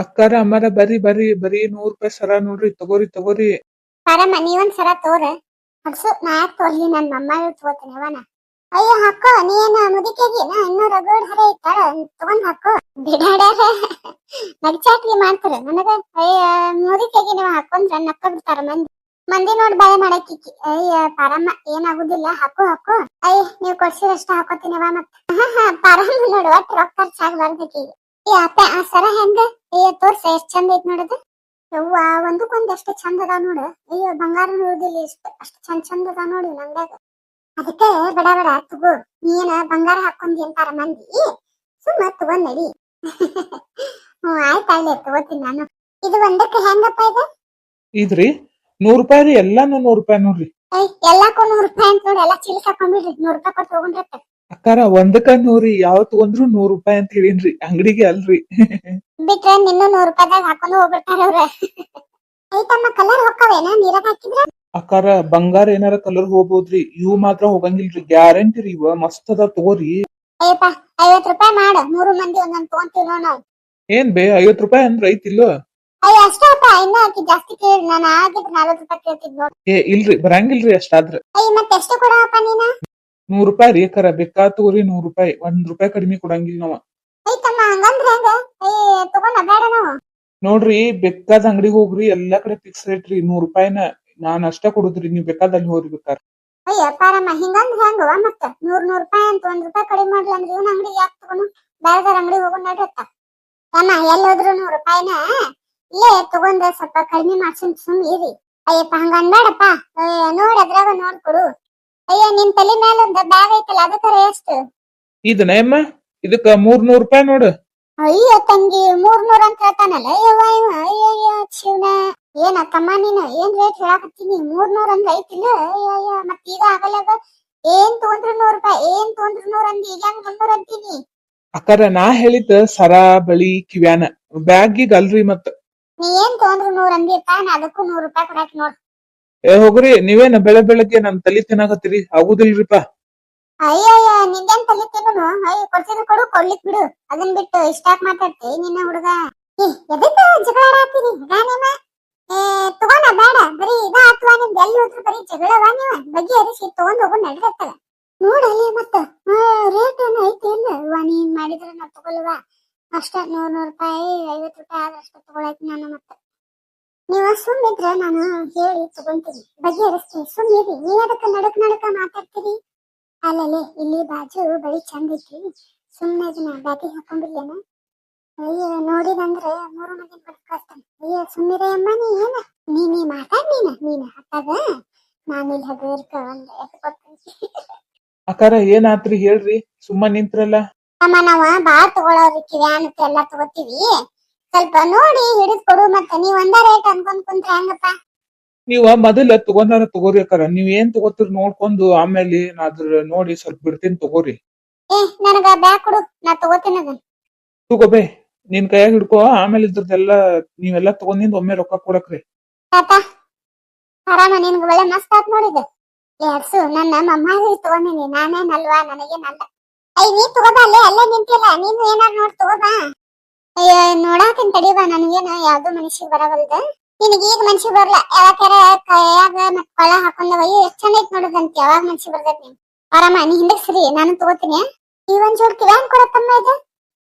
ಅಕ್ಕಾರ ಅಮ್ಮಾರ ಬರ್ರಿ ಬರ್ರಿ ಬರೀ 100 ರೂಪಾಯಿ ಸರ ನೋಡ್ರಿ, ತಗೋರಿ ತಗೋರಿ. ಪಾರಮ್ಮ ನೀವೊಂದ್ ಸರ ತೋರ. ಹಡ್ಸು ನಾ ಯಾಕೆ ತೋರ್ಲಿ, ನನ್ ಮಮ್ಮ ತಗೋತೀನಿ ಅವನ. ಅಯ್ಯೋ ಹಾಕೋ, ನೀನ ಮುದಿಕೆಗಿನ ಇನ್ನೂ ರಗಡ್ ಹರ ಇತ್ತಾರ, ತಗೊಂಡ್ ಹಾಕೋ. ಬಿಡಾಡ್ಯಾರ ನಗ್ಚಾಟ್ಲಿ ಮಾಡ್ತಾರ ನನಗ. ಅಯ್ಯ ಮುದಿಕೆಗಿ ನೀವ್ ಹಾಕೊಂಡ್ರ ನಕ್ಕ ಬಿಡ್ತಾರ ಮಂದಿ. ಮಂದಿ ನೋಡ್ ಬಾಯ ಮಾಡಕ್ಕಿಕ್ಕಿ. ಅಯ್ಯ ಪಾರಮ್ಮ ಏನಾಗುದಿಲ್ಲ, ಹಾಕೋ ಹಾಕೋ. ಅಯ್ಯ ನೀವ್ ಕೊಡ್ಸಿರಷ್ಟ ಹಾಕೋತೀನಿವ ಮತ್ತ. ಪಾರಮ್ಮ ನೋಡು ಒಟ್ಟು ರೊಕ್ಕ ಖರ್ಚಾಗ್ಬಾರ್ದಕ್ಕೀಗ. ಈ ಅಪ್ಪ ಆ ಸರ ಹೆಂಗ? ಅಯ್ಯ ತೋರ್ಸ ಎಷ್ಟ್ ಚಂದ ಐತ್ ನೋಡದು. ಯವ್ವ ಒಂದಕ್ಕೊಂದ್ ಎಷ್ಟು ಚಂದ ಅದಾವ ನೋಡು. ಅಯ್ಯೋ ಬಂಗಾರ ನೋಡುದಿಲ್ಲ ಇಷ್ಟ ಅಷ್ಟು ಚಂದ ಅದಾವ ನೋಡಿ ನಂಗ್ಯಾಗ. ಅದಕ್ಕೆ ಬಡ ಬಡ ತಗೋ. ನೀನ ಬಂಗಾರ ಹಾಕೊಂಡಿ ಅಂತಾರ ಮಂದಿ, ಸುಮ್ಮ ತಗೊಂಡ್ ನಡಿ. ಹ್ಮ್ ಆಯ್ತಾಯ್ಲೆ ತಗೋತೀನಿ ನಾನು. ಇದು ಒಂದಕ್ಕೆ ಹೆಂಗಪ್ಪ ಇದು? ಇದ್ರಿ 100 ರೂಪಾಯಿ ರೀ, ಎಲ್ಲಾನು 100 ರೂಪಾಯಿ ನೋಡ್ರಿ. ಎಲ್ಲಾಕು 100 ರೂಪಾಯಿ ಅಂತ ನೋಡಿ, ಎಲ್ಲಾ ಚಿಲ್ಕ ಹಾಕೊಂಡ್ಬಿಡ್ರಿ. 100 ರೂಪಾಯಿ ಕೊಟ್ಟು ತಗೊಂಡ್ರತ್ತ. ಅಕ್ಕಾರ ಒಂದಕ್ಕ 100 ಯಾವ ತಗೊಂಡ್ರು 100 ರೂಪಾಯಿ ಅಂತ ಹೇಳಿನ್ರಿ, ಅಂಗಡಿಗೆ ಅಲ್ರಿ. ಬಿಟ್ರೆ ನಿನ್ನೂ 100 ರೂಪಾಯಿದಾಗ ಹಾಕೊಂಡು ಹೋಗ್ಬಿಡ್ತಾರ ಅವ್ರ. ಐತಮ್ಮ ಕಲರ್ ಹೊಕ್ಕವೇನ ನೀರಾಗ ಹಾಕಿದ್ರ? ಅಕ್ಕಾರ ಬಂಗಾರ ಏನಾರ ಕಲರ್ ಹೋಗ್ಬೋದ್ರಿ, ಇವು ಮಾತ್ರ ಹೋಗಂಗಿಲ್ರಿ, ಗ್ಯಾರಂಟಿ ರೀ. ಇವ ಮಸ್ತ್ ಅದ ತಗೋರಿ. ಅಯ್ಯಪ್ಪ 50 ರೂಪಾಯಿ ಮಾಡ, 3 ಮಂದಿ ಒಂದೊಂದ್ ತಗೊಂತೀವಿ ನೋಡ್ ನಾವು. ಏನ್ ಬೇ 50 ರೂಪಾಯಿ ಅಂದ್ರ ಐತಿಲ್ಲೋ? ಅಯ್ಯ ಅಷ್ಟಪ್ಪ, ಇನ್ನ ಆಕಿ ಜಾಸ್ತಿ ಕೇಳಿ ನಾನು ಆಗಿದ್ 40 ರೂಪಾಯಿ ಕೇಳ್ತಿದ್ ನೋಡ್. ಏ ಇಲ್ರಿ, ಬರಂಗಿಲ್ರಿ ಅಷ್ಟಾದ್ರ. ಅಯ್ಯ ಮತ್ತೆಷ್ಟು ಕೊಡಪ್ಪ ನೀನ? 100 ರೂಪಾಯಿ ರೀ ಅಕ್ಕಾರ, ಬೇಕಾ ತಗೋರಿ 100 ರೂಪಾಯಿ. 1 ರೂಪಾಯಿ ಕಡಿಮೆ ಕೊಡಂಗಿಲ್ಲ ನಾವ. ಐತಮ್ಮ ಹಂಗಂದ್ರ ಹೆಂಗ? ಅಯ್ಯ ತಗೊಂಡ ಬೇಡ ನಾವು. ನೋಡ್ರಿ ಬೇಕಾದ ಅಂಗಡಿಗೆ ಹೋಗ್ರಿ, ಎಲ್ಲಾ ಕಡೆ ಫಿಕ್ಸ್ ರೇಟ್ ರೀ 100 ರೂಪಾಯಿನ. ನಾನ್ ಅಷ್ಟ ಕೊಡುದ್ರಿ, ನೀವ್ ಬೇಕಾದಲ್ಲಿ ಹೋಗ್ರಿ ಬೇಕಾರ್. ಅಯ್ಯ ಪಾರಮ್ಮ ಹಿಂಗಂದ್ರ ಹೆಂಗವ ಮತ್ತ? 100 ರೂಪಾಯಿ ಅಂತ 1 ರೂಪಾಯಿ ಕಡಿಮೆ ಮಾಡ್ಲಿ ಅಂದ್ರೆ ಇವನ್ ಅಂಗಡಿಗೆ ಯಾಕೆ ತಗೊಂಡು ಬೇರೆದಾರ ಅಂಗಡಿಗೆ ಹೋಗೋಣ ನಡ್ರತ್ತ. ಅಮ್ಮ ಎಲ್ಲೋದ್ರು 100 ರೂಪಾಯಿನ ಇಲ್ಲೇ ತಗೊಂಡ ಸ್ವಲ್ಪ ಕಡಿಮೆ ಮಾಡ್ಸನ್ ಸುಮ್ ಇರಿ. ಅಯ್ಯಪ್ಪ ಹಂಗ ಅನ್ಬೇಡಪ್ಪ. ನೋಡ್ ಅದ್ರಾಗ ನೋಡ್ಕೊಡು. ಅಯ್ಯ ನಿನ್ ತಲೆ ಮೇಲೆ ಒಂದು ಬ್ಯಾಗ್ ಐತಲ್ಲ, ಅದಕ್ಕರ ಎಷ್ಟು? ಇದನ್ನ ಇದಕ್ಕ 300 ರೂಪಾಯಿ ನೋಡು. ಅಯ್ಯೋ ತಂಗಿ 300 ಅಂತ ಹೇಳ್ತಾನಲ್ಲ ಯವ್ವ ಇವ. ಅಯ್ಯಯ್ಯ ಶಿವನ, ಏನ ತಮ್ಮ ನೀನು ಏನ್ ರೇಟ್ ಹೇಳಾಕತ್ತೀನಿ? 300 ಅಂದ್ರ ಐತಿಲ್ಲ. ಅಯ್ಯಯ್ಯ ಮತ್ ಈಗ ಆಗಲ್ಲಾಗ ಏನ್ ತಗೊಂಡ್ರು 100 ರೂಪಾಯಿ, ಏನ್ ತಗೊಂಡ್ರು 100 ಅಂದಿ, ಈಗ ಹೆಂಗ್ 300 ಅಂತೀನಿ? ಅಕ್ಕಾರ ನಾ ಹೇಳಿದ್ದ ಸರ ಬಳಿ ಕಿವ್ಯಾನ, ಬ್ಯಾಗಿಗ್ ಅಲ್ರಿ ಮತ್ತ. ನೀ ಏನ್ ತಗೊಂಡ್ರು 100 ಅಂದಿಪ್ಪ, ನಾ ಅದಕ್ಕೂ 100 ರೂಪಾಯಿ ಕೊಡಾಕ್ ನೋಡ್. ಏ ಹೋಗ್ರಿ, ನೀವೇನ ಬೆಳಗ್ಗೆ ನನ್ ತಲಿ ತಿನ್ನಾಕತ್ತೀರಿ, ಆಗುದಿಲ್ರಿಪಾ. ಅಯ್ಯಯ್ಯ ನಿಂದೇನ್ ತಲೆ ತಿನ್ನು. ಅಯ್ಯ ಕೊಡ್ಸಿದ್ರು ಕೊಡು, ಕೊಡ್ಲಿಕ್ ಬಿಡು. ಅದನ್ ಬಿಟ್ಟು ಇಷ್ಟಾಕ್ ಮಾತಾಡ್ತಿ ನಿನ್ನ ಹುಡುಗ. ಎದಕ್ಕ ಜಗಳ ಆಡಾತೀರಿ ನಿಮ್ಮ? ತಗೊಂಡ ಬೇಡ, ಬರೀ ಇದ ಆತ್ವಾ ನಿಮ್ದು. ಎಲ್ಲಿ ಹೋದ್ರು ಬರೀ ಜಗಳವ ನೀವ. ಬಗೆಹರಿಸಿ ತಗೊಂಡ್ ಹೋಗು ನಡ್ರತ್ತಲ್ಲ. ನೋಡಲ್ಲಿ ಮತ್ತ ರೇಟ್ ಏನು ಐತಿ ಇಲ್ಲ? ನೀನ್ ಮಾಡಿದ್ರ ನಾ ತಗೊಳ್ಳುವ ಅಷ್ಟ. 100 ರೂಪಾಯಿ 50 ರೂಪಾಯಿ ಆದ್ರೆ ಅಷ್ಟ ತಗೊಳೈತಿ ನಾನು. ಮತ್ತ ನೀವ ಸುಮ್ಮಿದ್ರೆ ನಾನು ಹೇಳಿ ತಗೊಂತೀನಿ, ಬಗೆಹರಿಸ್ತೀನಿ. ಸುಮ್ಮಿರಿ, ನೀವ್ ಅದಕ್ಕ ನಡಕ ಮಾತಾಡ್ತೀರಿ. ಅಲ್ಲಲ್ಲಿ ಇಲ್ಲಿ ಬಾಜು ಬಳಿ ಚಂದ ಐತಿ, ಸುಮ್ನೆ ಇದನ್ನ ಬ್ಯಾಗಿಗೆ ಹಾಕೊಂಡ್ಬಿಡ್ಲೇನ? ಅಯ್ಯ ನೋಡಿದಂದ್ರೆ 3 ಮಂದಿ ಕಳ್ಸ್ತಾನೆ. ಅಯ್ಯ ಸುಮ್ಮಿರೇ ಅಮ್ಮ, ನೀ ಏನ ನೀ ಮಾತಾಡ್ ನೀನ ಹತ್ತಾಗ ನಾನು ಇಲ್ಲಿ ಹಗುರ್ಕ ಒಂದ್ ಎತ್ಕೊತೀನಿ. ಅಕ್ಕಾರ ಏನಾತ್ರಿ ಹೇಳ್ರಿ, ಸುಮ್ಮ ನಿಂತ್ರಲ್ಲ. ಅಮ್ಮ ನಾವ ಬಾಳ್ ತಗೊಳೋರಿ, ಕಿವ್ಯಾನತ್ ಎಲ್ಲಾ ತಗೋತೀವಿ. ಸ್ವಲ್ಪ ನೋಡಿ ಹಿಡಿದ್ ಕೊಡು. ಮತ್ತೆ ನೀವ್ ಒಂದ ರೇಟ್ ಅನ್ಕೊಂಡ್ ಕುಂತ್ರೆ ಹೆಂಗಪ್ಪ? ನೀವ ಮೊದಲ ತಗೊಂಡಾರ ತಗೋರಿ ಅಕ್ಕಾರ, ನೀವ್ ಏನ್ ತಗೋತೀರಿ ನೋಡ್ಕೊಂಡು ಆಮೇಲೆ ಅದ್ರ ನೋಡಿ ಸ್ವಲ್ಪ ಬಿಡ್ತೀನಿ ತಗೋರಿ. ನನಗ ಬ್ಯಾಗ್ ಕೊಡು, ನಾ ತಗೋತೀನಿ ಅದನ್ನ. ತಗೋಬೇ, ನಿನ್ ಕೈಯಾಗ ಹಿಡ್ಕೋ. ಆಮೇಲೆ ಇದ್ರದ್ದೆಲ್ಲಾ ನೀವೆಲ್ಲಾ ತಗೊಂಡಿಂದ ಒಮ್ಮೆ ರೊಕ್ಕ ಕೊಡಕ್ರಿ. ತಾತ ಆರಾಮ, ನಿನ್ಗ ಒಳ್ಳೆ ಮಸ್ತ್ ಆತ್ ನೋಡಿದ. ಎಡ್ಸು ನನ್ನ ಮಮ್ಮಾಗಿ ತಗೊಂಡಿನಿ, ನಾನೇನಲ್ವಾ, ನನಗೇನಲ್ಲ. ಅಯ್ಯ ನೀ ತಗೋಬಾ, ಅಲ್ಲೇ ನಿಂತಿಲ್ಲ. ನೀನು ಏನಾರು ನೋಡಿ ತಗೋಬಾ. ಅಯ್ಯ ನೋಡಾಕಂತ ತಡಿಬಾ, ನನಗೇನ ಯಾವ್ದು ಮನುಷ್ಯ ಬರವಲ್ದ. ನಿನಗ ಈಗ ಮನ್ಸಿಗೆ ಬರ್ಲ, ಯಾವಾಗಾರ ಕೈಯಾಗ ಮತ್ ಕೊಳ್ಳ ಹಾಕೊಂಡವ. ಅಯ್ಯೋ ಎಷ್ಟ್ ಚಂದ ಐತ್ ನೋಡುದಂತ ಯಾವಾಗ ಮನ್ಸಿಗೆ ಬರ್ತೈತಿ ನೀನ್? ಆರಾಮ ನೀ ಹಿಂದಕ್ ಸರಿ, ನಾನು ತಗೋತೀನಿ. ಈ ಒಂದ್ ಜೋಡ್ ಕಿವ್ಯಾನ್ ಕೊಡತ್ತಮ್ಮ ಇದು.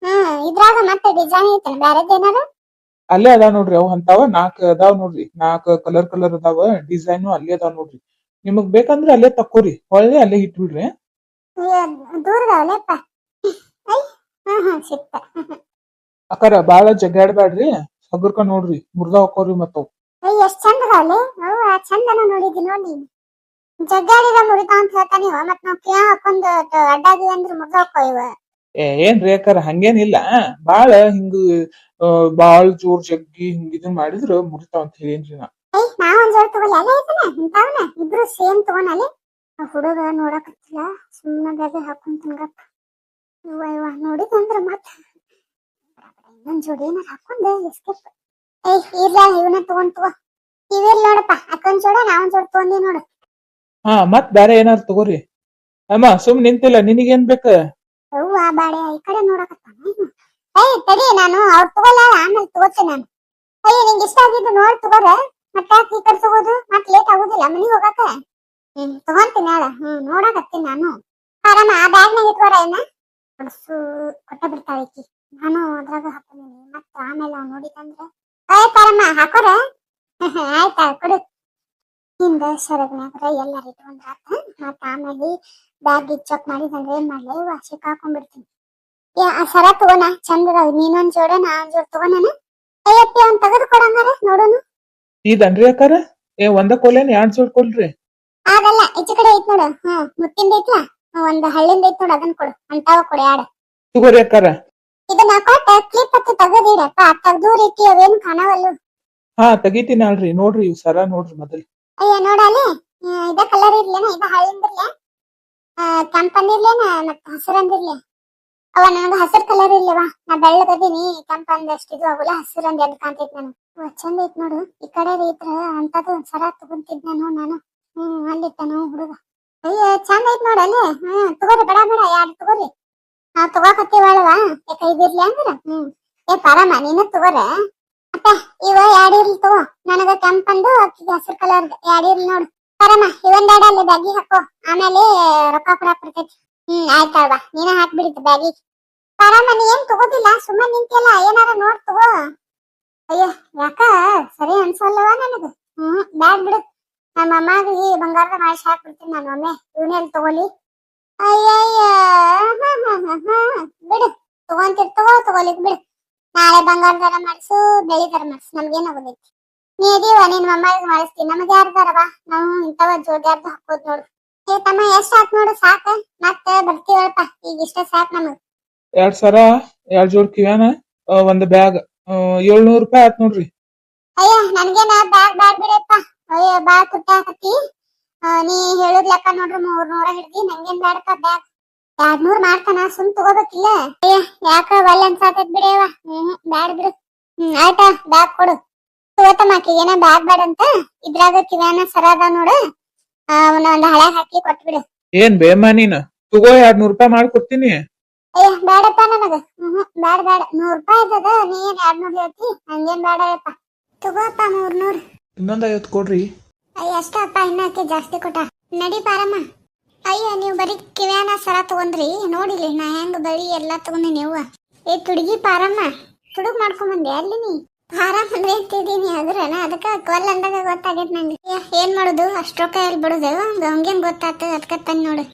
ಇದ್ರಾಗ ಮತ್ತೆ ಡಿಸೈನ್ ಐತೇನ ಬ್ಯಾರೇದೇನಾರ? ಅಲ್ಲೇ ಅದಾವ ನೋಡ್ರಿ, ಅವ್ ಅಂತಾವ 4 ಅದಾವ ನೋಡ್ರಿ. 4 ಕಲರ್ ಅದಾವ, ಡಿಸೈನು ಅಲ್ಲೇ ಅದಾವ ನೋಡ್ರಿ. ನಿಮಗ್ ಬೇಕಂದ್ರ ಅಲ್ಲೇ ತಕ್ಕೋರಿ, ಹೊಳ್ಳಿ ಅಲ್ಲೇ ಇಟ್ಬಿಡ್ರಿ. ದೂರದವಲ್ಲಪ್ಪ. ಸಿಕ್ತ. ಅಕ್ಕಾರ ಬಾಳ ಜಗ್ಗಾಡ್ಬ್ಯಾಡ್ರಿ, ಹಗುರ್ಕ ನೋಡ್ರಿ, ಮುರ್ದ ಹೋಗ್ಕೋರಿ ಮತ್ತವ್. ಎಷ್ಟ್ ಚಂದ ಅದಾವಲ್ಲಿ ಅವ. ಚಂದನ ನೋಡಿದಿ ನೋಡಿ. ಜಗ್ಗಾಡಿದ ಮುರಿತ ಅಂತ ಹೇಳ್ತಾನೆ. ಮತ್ ನಾವ್ ಕಿಯಾ ಹಾಕೊಂಡ್ ಅಡ್ಡಾಗಿ ಅಂದ್ರ ಮುರ್ದ ಹೋಕ್ಕೋ ಇವ. ಏನ್ರಿ ಅಕ್ಕಾರ, ಹಂಗೇನಿಲ್ಲ. ಬಾಳ ಹಿಂಗ ಬಾಳ ಜೋರ್ ಜಗ್ಗಿ ಹಿಂಗ ಇದನ್ ಮಾಡಿದ್ರ ಮುರಿತಾವ ಅಂತ ಹೇಳೇನ್ರಿ ನಾ. ನಾ ಒಂದ್ ಜೋಡ್ ತಗೊಳ್ಳಿ, ಅಲ್ಲೇ ಐತನ ಇಂತಾವನ ಇಬ್ರು ಸೇಮ್ ತಗೋನಲ್ಲಿ. ಆ ಹುಡುಗ ನೋಡಕತ್ತಿಲ್ಲ, ಸುಮ್ಮನೆ ಬ್ಯಾಗ ಹಾಕೊಂಡ್ ತಿನ್ಗಪ್ಪ. ಇವ ನೋಡಿದಂದ್ರ ಮತ್ ಇನ್ನೊಂದ್ ಜೋಡಿ ಏನಾರ ಹಾಕೊಂಡ್ ಎಸ್ಕೇಪ್. ಇಲ್ಲ ಇವನ ತಗೊಂಡ್ ತಗೋ. ಇವೆಲ್ ನೋಡಪ್ಪ, ಅಕ್ಕೊಂದ್ ಜೋಡ ನಾ ಒಂದ್ ಜೋಡ್ ತಗೊಂಡಿ ನೋಡು. ಮತ್ ಬ್ಯಾರೆ ಏನಾರ ತಗೋರಿ. ಅಮ್ಮ ಸುಮ್ ನಿಂತಿಲ್ಲ, ನಿನಗೇನ್ ಬೇಕ? ಅವ್ವ ಬಾಳೆ ಈ ಕಡೆ ನೋಡಕತ್ತಾನ. ತಡಿ ನಾನು ಅವ್ರು ತಗೋಲ್ಲ ಆಮೇಲೆ ತಗೋತೀನಿ ನಾನು. ನಿಂಗೆ ಇಷ್ಟ ಆಗಿದ್ದು ನೋಡಿ ತಗೋರ. ಮತ್ತೆ ಈ ಕಡೆ ತಗೋದು ಮತ್ತೆ ಲೇಟ್ ಆಗುದಿಲ್ಲ ಮನಿಗ್ ಹೋಗಾಕ. ತಗೊಂತೀನಿ ಹೇಳ. ನೋಡಕತ್ತೀನಿ ನಾನು. ಆರಾಮ ಆ ಬ್ಯಾಗ್ನಾಗ ಇಟ್ಕೋರ ಏನ ಹೊಡ್ಸು ಕೊಟ್ಟ ಬಿಡ್ತಾಳೆ ಈಕಿ. ನಾನು ಅದ್ರಾಗ ಹಾಕೊಂಡಿನಿ ಮತ್ತ ಆಮೇಲೆ ಅವ್ನು ನೋಡಿದಂದ್ರೆ ಆಯ್ತಾರಮ್ಮ ಹಾಕೋರ. ಆಯ್ತಾ ಕೊಡು. ಹಿಂದ ಸರಗನ್ಯಾಗ್ರ ಎಲ್ಲಾರ ಇಟ್ಕೊಂಡ್ರಾತ. ಮತ್ತ ಆಮೇಲೆ ಬ್ಯಾಗ್ ಚೆಕ್ ಮಾಡಿದಂದ್ರೆ ಏನ್ ಮಾಡ್ಲಿ ವಾಸಿ ಹಾಕೊಂಡ್ಬಿಡ್ತೀನಿ. ಆ ಸರ ತಗೋಣ ಚಂದ ಅದಾವ. ನೀನೊಂದ್ ಜೋಡ ನಾ ಒಂದ್ ಜೋಡ ತಗೋಣ. ಅಯ್ಯಪ್ಪಿ ಅವ್ನ್ ತೆಗೆದು ಕೊಡಂಗಾರ ನೋಡೋನು. ಇದನ್ರಿ ಅಕ್ಕಾರ ಒಂದ ಕೊಲೇನ್ 2 ಜೋಡ್ ಕೊಡ್ರಿ. ಆಗಲ್ಲ ಈಚೆ ಕಡೆ ಐತ್ ನೋಡು. ಮುತ್ತಿಂದ ಐತ್ಲಾ ಒಂದ್ ಹಳ್ಳಿಂದ ಐತ್ ನೋಡು ಅದನ್ನ ಕೊಡು. ಅಂತಾವ ಕೊಡು ಯಾಡ ತಗೋರಿ ಅಕ್ಕಾರ. ಇದನ್ನ ಕೊಟ್ಟ ಕ್ಲಿಪ್ ಹತ್ತಿ ತೆಗದಿಡಪ್ಪ. ತೆಗ್ದು ರೀತಿ ಅವೇನು ಕಾಣವಲ್ಲು. ಹಾ ತೆಗಿತೀನಿ ಅಲ್ರಿ. ನೋಡ್ರಿ ಇವ್ ಸರ ನೋಡ್ರಿ ಮೊದಲ್. ಅಯ್ಯ ನೋಡಲ್ಲಿ ಇದ ಕಲರ್ ಇರ್ಲೇನ ಇದ ಹಳ್ಳಿಂದಿರ್ಲ ಕೆಂಪಂದಿರ್ಲೇನ ಮತ್ತ ಹಸಿರಂದಿರ್ಲಿ. ಅವ ನನಗ ಹಸಿರು ಕಲರ್ ಇಲ್ಲವಾ. ನಾ ಬೆಳ್ಳಗದೀನಿ ಕೆಂಪಂದ ಅಷ್ಟಿದು ಅವಲ್ಲ ಹಸಿರಂದ ಎದ್ ಕಾಣ್ತೈತಿ ನಾನು. ಚಂದ ಐತ್ ನೋಡು. ಈ ಕಡೆ ಇದ್ರ ಅಂತದ್ದು ಒಂದ್ ಸರ ತಗೊಂತಿದ್ನ ನೋಡ್ ನಾನು. ಅಲ್ಲಿತ್ತ ನಾವು ಹುಡುಗ. ಅಯ್ಯ ಚಂದ ಐತ್ ನೋಡಲ್ಲಿ. ತಗೋರಿ ಬೇಡ ಬೇಡ 2 ತಗೋರಿ. ನಾವ್ ತಗೋಕತ್ತೀವಲ್ವಾ ಯಾಕ ಇದಿರ್ಲಿ ಅಂದ್ರ. ಪರಮ ನೀನು ತಗೋರ. ಅಪ್ಪ ಇವ 2 ಇರ್ಲಿ ತಗೋ. ನನಗ ಕೆಂಪಂದು ಅಕ್ಕಿಗೆ ಹಸಿರು ಕಲರ್ 2 ಇರ್ಲಿ ನೋಡು. ಪರಮ ಇವೊಂದೆರಡ ಅಲ್ಲಿ ಬ್ಯಾಗಿ ಹಾಕೋ. ಆಮೇಲೆ ರೊಕ್ಕ ಕೊಡಾಕ್ ಬರ್ತೈತಿ. ಆಯ್ತಲ್ವಾ ನೀನ ಹಾಕ್ಬಿಡಿತ್ತು ಬ್ಯಾಗಿಗೆ. ಪರಮ ನೀ ಏನ್ ತಗೋದಿಲ್ಲ ಸುಮ್ಮನೆ ನಿಂತಿಯಲ್ಲ ಏನಾರ ನೋಡ್ ತಗೋ. ಅಯ್ಯ ಯಾಕ ಸರಿ ಅನ್ಸಲ್ಲವ ನನಗ. ಬ್ಯಾಡ್ ಬಿಡು. ನಮ್ಮ ಅಮ್ಮಗೆ ಬಂಗಾರದ ಮಾಡಿಸಿ ಹಾಕ್ಬಿಡ್ತೀನಿ ನಾನು ಒಮ್ಮೆ. ಇವನೆಲ್ಲಿ ತಗೋಲಿ. ಅಯ್ಯಯ್ಯ ಬಿಡು. ತಗೋಲಿಕ್ ಬಿಡು. ನಾಳೆ ಬಂಗಾರದಾರ ಮಾಡಿಸು ಬೆಳಿ ತರ ಮಾಡಿಸು ನಮ್ಗೇನಾಗೋದೈತಿ. ನೀ ಇದೀವ ನಿನ್ ಅಮ್ಮಗೆ ಮಾಡಿಸ್ತೀನಿ. ನಮಗ್ ಯಾರ್ದಾರವ ನಾವು ಇಂಥವ ಜೋಡ್ಯಾರ್ದು ಹಾಕೋದ್ ನೋಡು. ತಮ್ಮ ಎಷ್ಟ್ ಆತ್ ನೋಡು ಸಾಕ. ಮತ್ತ ಬರ್ತೀವಲ್ಪ ಈಗ ಇಷ್ಟ ಸಾಕ್ ನಮಗ್. 2 ಸರ 2 ಜೋಡ್ ಕಿವ್ಯಾನ ಒಂದ್ ಬ್ಯಾಗ್ 700 ರೂಪಾಯಿ ಆತ್ ನೋಡ್ರಿ. ಅಯ್ಯ ನನ್ಗೇನ ಬ್ಯಾಗ್ ಬ್ಯಾಡ್ ಬಿಡಪ್ಪ. ಅಯ್ಯ ಬಾ ತುಟ್ಟ ಹಾಕತಿ. ನೀ ಹೇಳುದ್ ಲೆಕ್ಕ ನೋಡ್ರಿ 300 ಹಿಡ್ದಿ. ನಂಗೇನ್ ಬ್ಯಾಡಪ್ಪ ಬ್ಯಾಗ್. 200 ಮಾಡ್ತಾನ ಸುಮ್ ತಗೋಬೇಕಿಲ್ಲ. ಅಯ್ಯ ಯಾಕ ಒಳ್ಳೆ ಅನ್ಸಾತೈತ್ ಬಿಡೇವ. ಬ್ಯಾಡ್ ಬಿಡು. ಆಯ್ತಾ ಬ್ಯಾಗ್ ಕೊಡು. ತಗೋತಮ್ಮಾಕಿ ಏನ ಬ್ಯಾಗ್ ಬ್ಯಾಡ ಅಂತ ಇದ್ರಾಗ ಕಿವ್ಯಾನ ಸರ ಅದ ನೋಡು. ಅವನ ಒಂದ್ ಹಳೆ ಹಾಕಿ ಕೊಟ್ಬಿಡು. ಏನ್ ಬೇಮ್ಮ ನೀನ್ ತಗೋ 200 ರೂಪಾಯಿ ಮಾಡ್ಕೊಡ್ತೀನಿ. ಅಯ್ಯ ಬ್ಯಾಡಪ್ಪ ನನಗ. ಬ್ಯಾಡ 100 ರೂಪಾಯಿ ಇದ್ದದ. ನೀ ಏನ್ 200 ಹೇಳ್ತಿ. ಹಂಗೇನ್ ಬ್ಯಾಡಪ್ಪ. ತಗೋಪ್ಪ 300. ಇನ್ನೊಂದ್ 50 ಕೊಡ್ರಿ. ಅಯ್ಯ ಅಷ್ಟಪ್ಪ ಇನ್ನಕ್ಕೆ ಜಾಸ್ತಿ ಕೊಟ್ಟ. ನಡಿ ಪಾರಮ್ಮ. ಅಯ್ಯ ನೀವು ಬರೀ ಕಿವ್ಯಾನ ಸರ ತಗೊಂಡ್ರಿ ನೋಡಿಲಿ ನಾ ಹೆಂಗ್ ಬಳಿ ಎಲ್ಲಾ ತಗೊಂಡಿ ನೀವು. ತುಡುಗಿ ಪಾರಮ್ಮ ತುಡುಗ್ ಮಾಡ್ಕೊಂಡ್ ಬಂದೆ ಅಲ್ಲಿ ನೀ. ಪಾರಮ್ಮ ಅಂದ್ರೆ ಅಂತಿದೀನಿ ಅದ್ರನ ಅದಕ್ಕ ಕೊಲ್ ಅಂದಾಗ ಗೊತ್ತಾಗೈತ್ ನಂಗೆ. ಏನ್ ಮಾಡುದು ಅಷ್ಟ್ರೊಕ್ಕ ಎಲ್ಲಿ ಬಿಡುದು ಹಂಗೇನ್ ಗೊತ್ತಾಗ್ತದ ಅದಕ್ಕ ತಂದ್ ನೋಡು.